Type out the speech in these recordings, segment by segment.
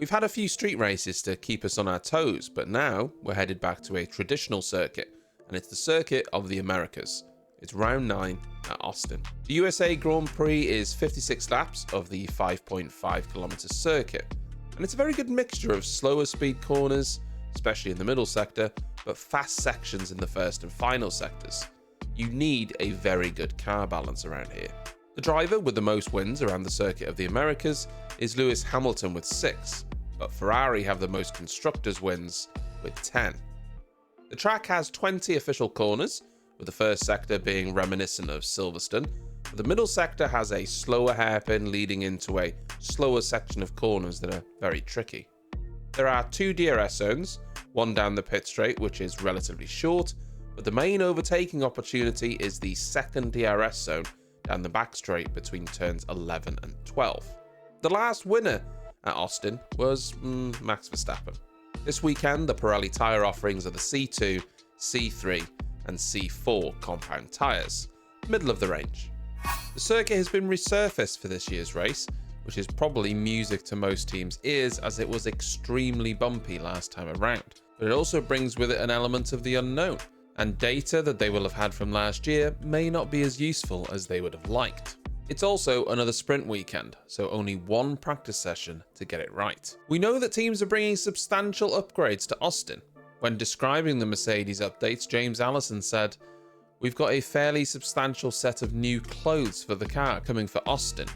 We've had a few street races to keep us on our toes, but now we're headed back to a traditional circuit, and it's the Circuit of the Americas. It's round 9 at Austin. The USA Grand Prix is 56 laps of the 5.5-kilometer circuit, and it's a very good mixture of slower speed corners, especially in the middle sector, but fast sections in the first and final sectors. You need a very good car balance around here. The driver with the most wins around the Circuit of the Americas is Lewis Hamilton with 6, but Ferrari have the most constructors' wins with 10. The track has 20 official corners, with the first sector being reminiscent of Silverstone, but the middle sector has a slower hairpin leading into a slower section of corners that are very tricky. There are 2 DRS zones, one down the pit straight which is relatively short, but the main overtaking opportunity is the second DRS zone down the back straight between turns 11 and 12. The last winner at Austin was Max Verstappen. This weekend, the Pirelli tyre offerings are the C2, C3 and C4 compound tyres, middle of the range. The circuit has been resurfaced for this year's race, which is probably music to most teams' ears as it was extremely bumpy last time around, but it also brings with it an element of the unknown, and data that they will have had from last year may not be as useful as they would have liked. It's also another sprint weekend, so only one practice session to get it right. We know that teams are bringing substantial upgrades to Austin. When describing the Mercedes updates, James Allison said, "We've got a fairly substantial set of new clothes for the car coming for Austin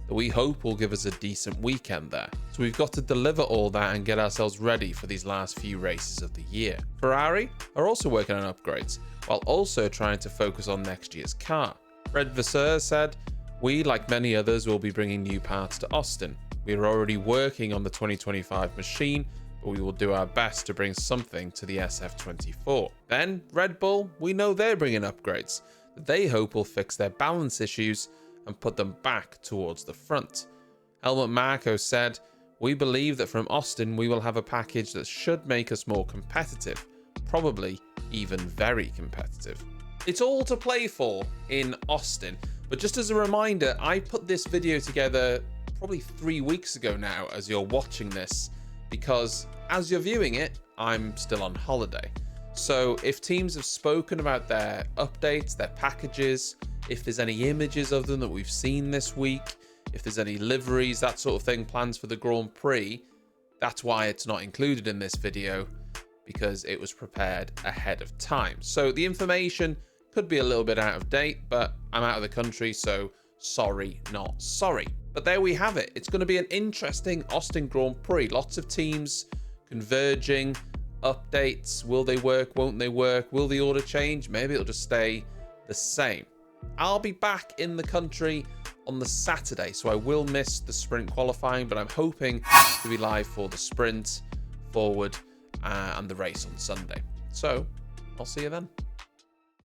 that we hope will give us a decent weekend there. So we've got to deliver all that and get ourselves ready for these last few races of the year." Ferrari are also working on upgrades, while also trying to focus on next year's car. Fred Vasseur said, "We, like many others, will be bringing new parts to Austin. We are already working on the 2025 machine, but we will do our best to bring something to the SF24. Then, Red Bull, we know they're bringing upgrades that they hope will fix their balance issues and put them back towards the front." Helmut Marko said, "We believe that from Austin we will have a package that should make us more competitive, probably even very competitive." It's all to play for in Austin, but just as a reminder, I put this video together probably 3 weeks ago now as you're watching this, because as you're viewing it, I'm still on holiday. So if teams have spoken about their updates, their packages, if there's any images of them that we've seen this week, if there's any liveries, that sort of thing, plans for the Grand Prix, that's why it's not included in this video, because it was prepared ahead of time. So the information could be a little bit out of date, but I'm out of the country, so sorry, not sorry. But there we have it. It's going to be an interesting Austin Grand Prix. Lots of teams converging, updates. Will they work? Won't they work? Will the order change? Maybe it'll just stay the same. I'll be back in the country on the Saturday, so I will miss the sprint qualifying, but I'm hoping to be live for the sprint, forward, and the race on Sunday. So I'll see you then.